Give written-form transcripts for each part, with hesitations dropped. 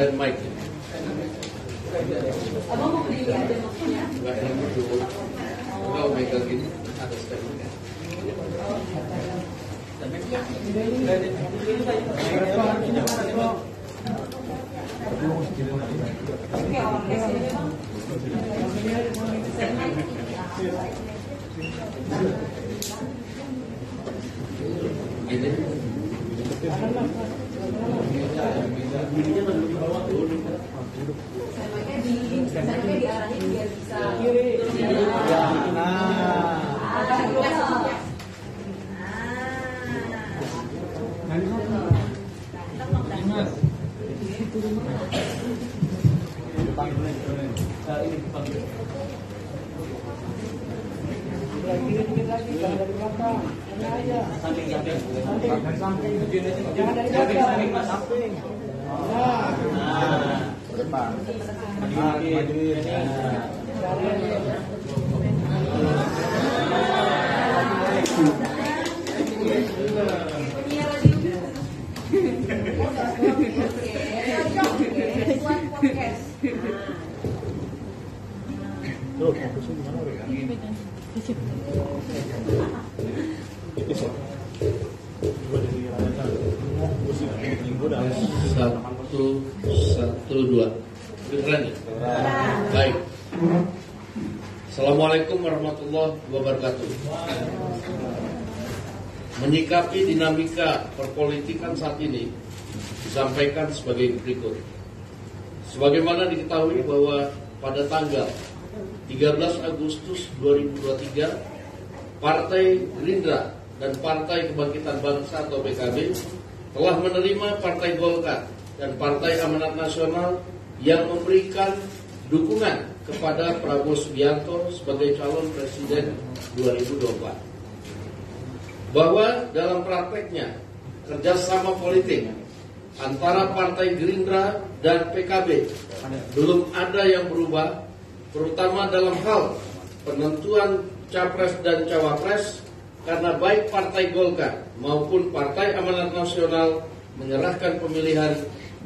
stand mic. Abang mau berdiri aja maksudnya? Enggak enak berdua. Kalau megang gini ada stand mic. Saya diarahin biar bisa. Satu, dua. Keren ya? Baik. Assalamualaikum warahmatullahi wabarakatuh. Menyikapi dinamika perpolitikan saat ini disampaikan sebagai berikut. Sebagaimana diketahui bahwa pada tanggal 13 Agustus 2023, Partai Gerindra dan Partai Kebangkitan Bangsa atau PKB telah menerima Partai Golkar dan Partai Amanat Nasional yang memberikan dukungan kepada Prabowo Subianto sebagai calon presiden 2024. Bahwa dalam prakteknya kerjasama politik antara Partai Gerindra dan PKB belum ada yang berubah, terutama dalam hal penentuan Capres dan Cawapres, karena baik Partai Golkar maupun Partai Amanat Nasional menyerahkan pemilihan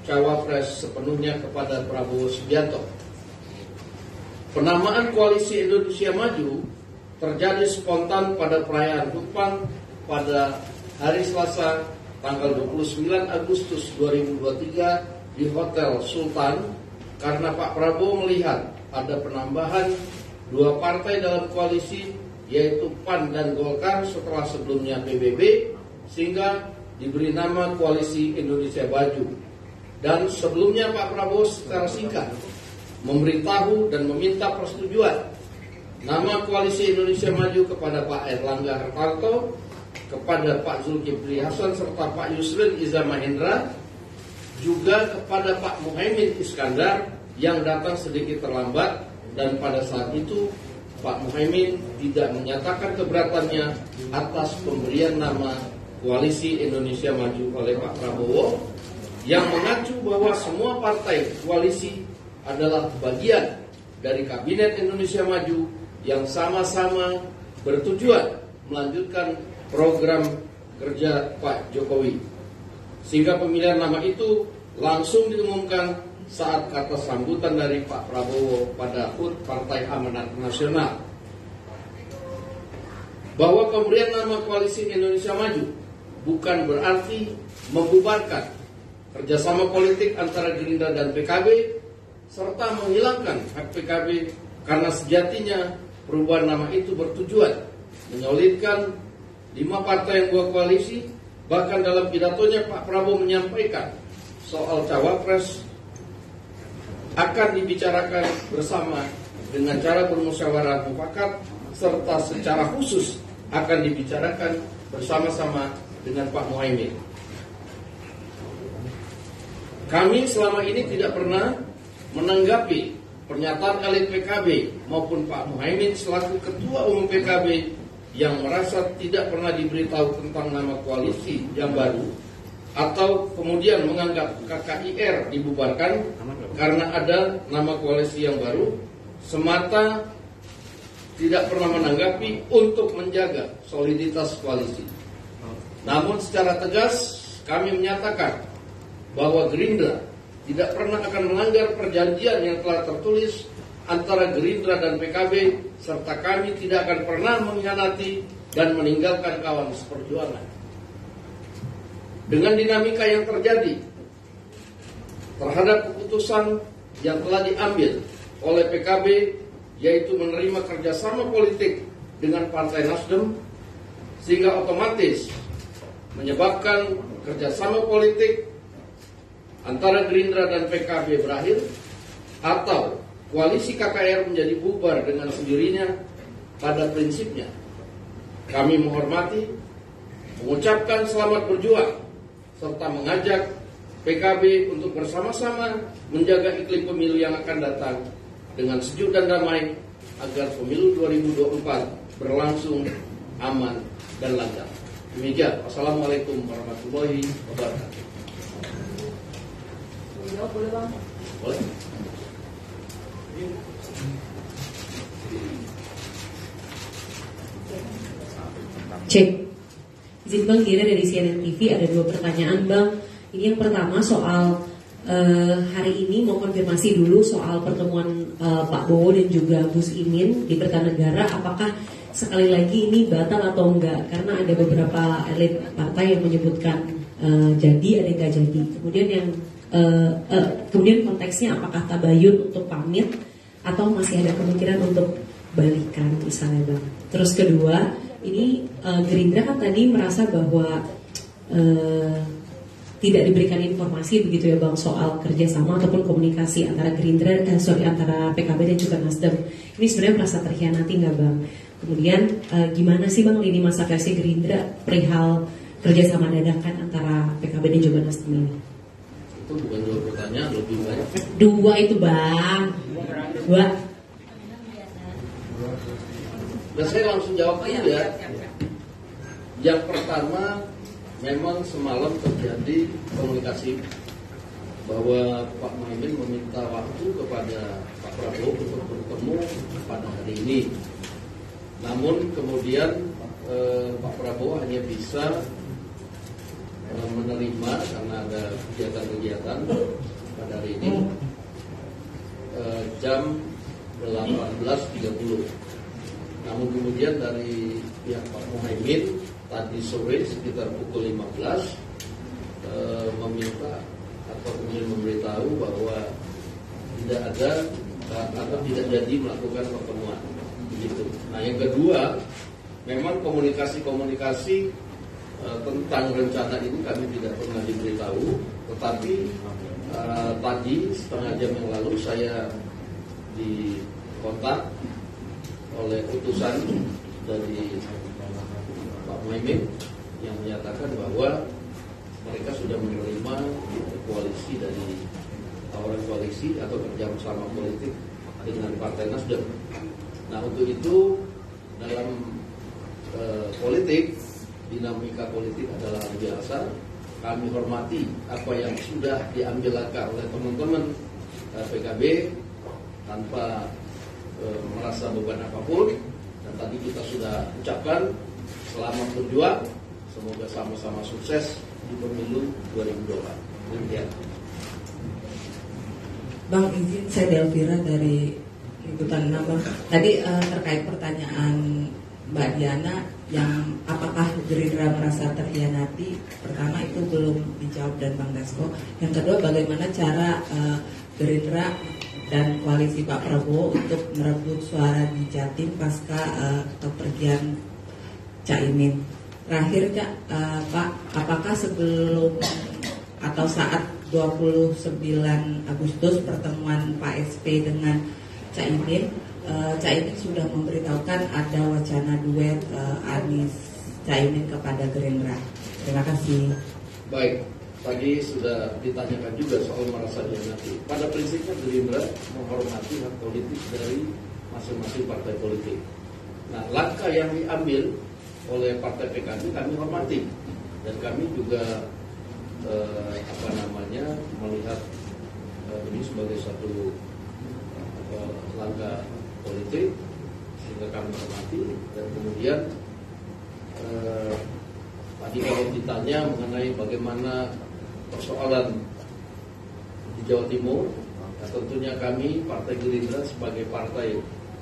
Cawapres sepenuhnya kepada Prabowo Subianto. Penamaan Koalisi Indonesia Maju terjadi spontan pada perayaan Kupang pada hari Selasa tanggal 29 Agustus 2023 di Hotel Sultan, karena Pak Prabowo melihat ada penambahan dua partai dalam koalisi, yaitu PAN dan Golkar setelah sebelumnya PBB, sehingga diberi nama Koalisi Indonesia Maju. Dan sebelumnya Pak Prabowo secara singkat memberitahu dan meminta persetujuan nama Koalisi Indonesia Maju kepada Pak Erlangga Hartarto, kepada Pak Zulkifli Hasan serta Pak Yusril Iza Mahendra, juga kepada Pak Muhaimin Iskandar yang datang sedikit terlambat, dan pada saat itu Pak Muhaimin tidak menyatakan keberatannya atas pemberian nama Koalisi Indonesia Maju oleh Pak Prabowo, yang mengacu bahwa semua partai koalisi adalah bagian dari Kabinet Indonesia Maju yang sama-sama bertujuan melanjutkan program kerja Pak Jokowi. Sehingga pemilihan nama itu langsung diumumkan saat kata sambutan dari Pak Prabowo pada HUT Partai Amanat Nasional. Bahwa pemberian nama Koalisi Indonesia Maju bukan berarti membubarkan kerjasama politik antara Gerindra dan PKB, serta menghilangkan hak PKB, karena sejatinya perubahan nama itu bertujuan menyolidkan 5 partai yang berkoalisi. Bahkan dalam pidatonya Pak Prabowo menyampaikan soal Cawapres akan dibicarakan bersama dengan cara bermusyawarah mufakat, serta secara khusus akan dibicarakan bersama-sama dengan Pak Muhaimin. Kami selama ini tidak pernah menanggapi pernyataan elit PKB maupun Pak Muhaimin selaku Ketua Umum PKB yang merasa tidak pernah diberitahu tentang nama koalisi yang baru, atau kemudian menganggap KKIR dibubarkan karena ada nama koalisi yang baru, semata tidak pernah menanggapi untuk menjaga soliditas koalisi. Namun secara tegas kami menyatakan bahwa Gerindra tidak pernah akan melanggar perjanjian yang telah tertulis antara Gerindra dan PKB, serta kami tidak akan pernah mengkhianati dan meninggalkan kawan seperjuangan. Dengan dinamika yang terjadi terhadap keputusan yang telah diambil oleh PKB, yaitu menerima kerjasama politik dengan Partai Nasdem, sehingga otomatis menyebabkan kerjasama politik antara Gerindra dan PKB berakhir, atau koalisi KKR menjadi bubar dengan sendirinya. Pada prinsipnya kami menghormati, mengucapkan selamat berjuang, serta mengajak PKB untuk bersama-sama menjaga iklim pemilu yang akan datang dengan sejuk dan damai, agar pemilu 2024 berlangsung aman dan lancar. Demikian. Wassalamualaikum warahmatullahi wabarakatuh. Boleh Bang? Boleh. Cek. Izin Bang, Gira dari CNN TV, ada 2 pertanyaan Bang. Ini yang pertama soal hari ini mau konfirmasi dulu soal pertemuan Pak Bowo dan juga Gus Imin di Kertanegara. Apakah sekali lagi ini batal atau enggak? Karena ada beberapa elit partai yang menyebutkan jadi, ada yang enggak jadi. Kemudian kemudian konteksnya apakah tabayun untuk pamit atau masih ada kemungkinan untuk balikan misalnya Bang. Terus kedua, ini Gerindra kan tadi merasa bahwa tidak diberikan informasi begitu ya Bang soal kerjasama ataupun komunikasi antara Gerindra antara PKB dan juga Nasdem. Ini sebenarnya merasa terkhianati nggak Bang? Kemudian gimana sih Bang lini masa versi Gerindra perihal kerjasama dadakan antara PKB dan juga Nasdem ini? Itu bukan 2 pertanyaan, lebih banyak. 2 itu Bang. 2. Dan saya langsung jawab dulu ya. Yang pertama, memang semalam terjadi komunikasi bahwa Pak Muhaimin meminta waktu kepada Pak Prabowo untuk bertemu pada hari ini. Namun kemudian Pak Prabowo hanya bisa menerima karena ada kegiatan-kegiatan pada hari ini jam 18.30. Namun kemudian dari pihak Pak Muhaimin tadi sore sekitar pukul 15 meminta atau kemudian memberitahu bahwa tidak ada atau tidak jadi melakukan pertemuan begitu. Nah yang kedua, memang komunikasi tentang rencana ini kami tidak pernah diberitahu, tetapi tadi setengah jam yang lalu saya dikontak oleh utusan dari Pak Muhaimin yang menyatakan bahwa mereka sudah menerima koalisi dari tawaran koalisi atau kerjasama politik dengan Partai Nasdem. Nah untuk itu dalam politik, dinamika politik adalah biasa. Kami hormati apa yang sudah diambil langkah oleh teman-teman PKB tanpa merasa beban apapun. Dan tadi kita sudah ucapkan selamat berjuang, semoga sama-sama sukses di pemilu 2024. Demikian. Bang, izin saya Delvira dari Liputan 6 Bang. Tadi terkait pertanyaan Mbak Diana yang apakah Gerindra merasa terkhianati, pertama itu belum dijawab dan Bang Dasko. Yang kedua, bagaimana cara Gerindra dan koalisi Pak Prabowo untuk merebut suara di Jatim pasca kepergian Caimin. Terakhir Pak, apakah sebelum atau saat 29 Agustus pertemuan Pak SP dengan Caimin, Caimin sudah memberitahukan ada wacana duet Anies Caimin kepada Gerindra. Terima kasih. Baik, tadi sudah ditanyakan juga soal merasa dihianati. Pada prinsipnya Gerindra menghormati hak politik dari masing-masing partai politik. Nah, langkah yang diambil oleh partai PKB kami hormati, dan kami juga melihat ini sebagai satu langkah politik, sehingga kami hormati. Dan kemudian tadi kalau ditanya mengenai bagaimana persoalan di Jawa Timur. Nah, tentunya kami Partai Gerindra sebagai partai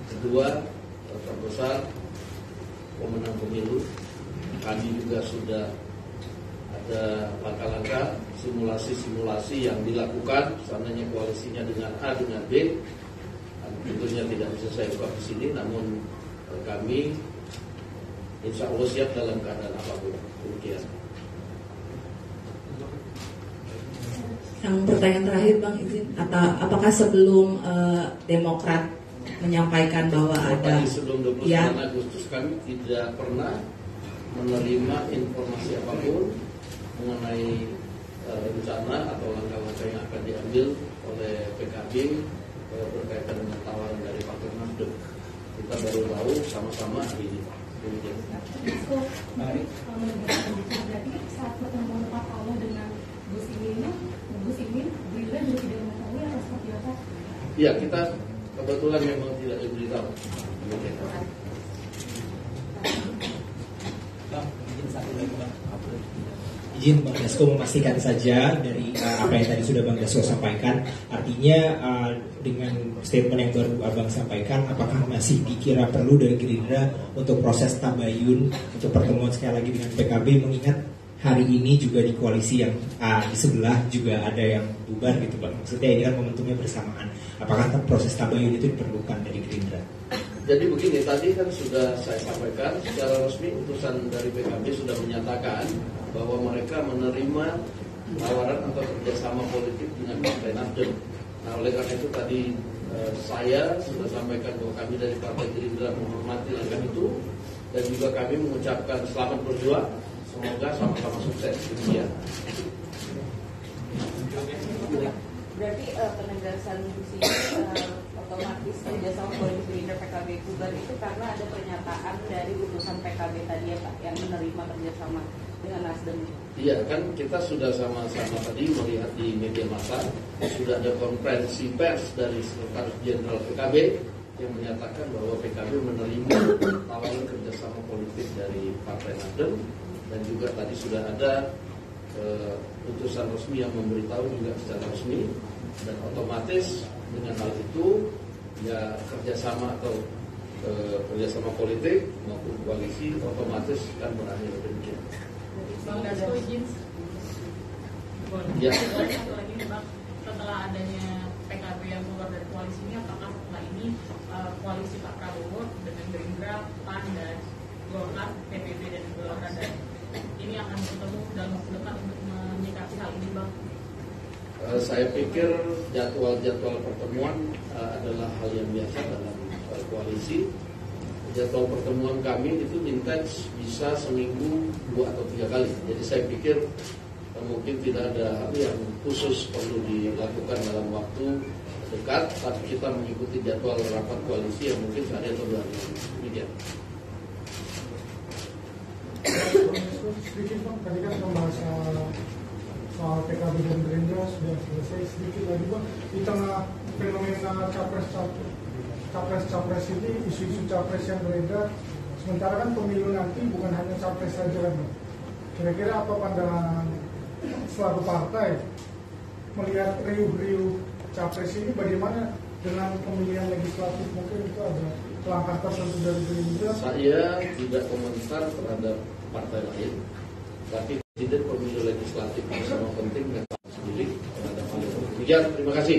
kedua terbesar pemenang pemilu, kami juga sudah ada langkah-langkah simulasi-simulasi yang dilakukan. Seandainya koalisinya dengan A dengan B, tentunya tidak bisa saya buka di sini, namun kami insya Allah siap dalam keadaan apapun. Demikian. Yang pertanyaan terakhir Bang, izin, apakah sebelum Demokrat menyampaikan bahwa ada sebelum 29 ya, Agustus kami tidak pernah menerima informasi apapun mengenai rencana atau langkah-langkah yang akan diambil oleh PKB berkaitan dengan tawaran dari Partai Nasdem. Kita baru tahu sama-sama hari ini. Demikian. Berarti saat pertemuan Pak Prabowo dengan Gus Imin, Gerindra juga tidak mengetahui atau seperti apa? Iya, kita kebetulan memang tidak diberitahu. Demikian. Bang, izin satu lagi Bang. Izin Bang Dasko memastikan saja dari apa yang tadi sudah Bang Dasko sampaikan, artinya dengan statement yang baru Abang sampaikan, apakah masih dikira perlu dari Gerindra untuk proses tabayun untuk pertemuan sekali lagi dengan PKB, mengingat hari ini juga di koalisi yang di sebelah juga ada yang bubar gitu Bang. Maksudnya ini kan momentumnya bersamaan. Apakah proses tabayun itu diperlukan dari Gerindra? Jadi begini, tadi kan sudah saya sampaikan secara resmi utusan dari PKB sudah menyatakan bahwa mereka menerima tawaran atau kerjasama politik dengan Partai Nasdem. Nah, oleh karena itu tadi saya sudah sampaikan bahwa kami dari Partai Gerindra menghormati langkah itu dan juga kami mengucapkan selamat berjuang, semoga sama-sama sukses. Demikian. Berarti penegasan di sini otomatis kerjasama politik Gerindra PKB bubar itu karena ada pernyataan dari utusan PKB tadi ya Pak yang menerima kerjasama dengan Nasdem. Iya kan, kita sudah sama-sama tadi melihat di media massa sudah ada konferensi pers dari Sekretaris Jenderal PKB yang menyatakan bahwa PKB menerima tawaran kerjasama politik dari Partai Nasdem, dan juga tadi sudah ada utusan resmi yang memberitahu juga secara resmi, dan otomatis dengan hal itu ya kerjasama atau kerjasama politik maupun koalisi otomatis kan berakhir. Demikian. Bang Dasko izin. Ya. Satu lagi Bang, setelah adanya PKB yang keluar dari koalisi ini, apakah setelah ini koalisi Pak Prabowo dengan Gerindra, PAN dan Golkar, PBB dan Golkar ini akan bertemu dalam waktu dekat untuk menyikapi hal ini Bang? Saya pikir jadwal pertemuan adalah hal yang biasa dalam koalisi. Jadwal pertemuan kami itu intens bisa seminggu 2 atau 3 kali. Jadi saya pikir mungkin tidak ada hal yang khusus perlu dilakukan dalam waktu dekat, tapi kita mengikuti jadwal rapat koalisi yang mungkin sehari atau 2 hari. Demikian. Sedikit Bang, tadi kan membahas soal PKB dan Gerindra sudah selesai. Sedikit lagi Bang, di tengah fenomena capres ini, isu-isu capres yang beredar, sementara kan pemilu nanti bukan hanya capres saja kan Bang. Kira-kira apa pandangan selaku partai melihat riuh-riuh capres ini, bagaimana dengan pemilihan legislatif? Mungkin itu ada langkah tertentu dari Gerindra. Saya tidak komentar terhadap partai lain, tapi tidak pemilu legislatif yang sama penting dan sendiri terhadap hal itu. Demikian, terima kasih.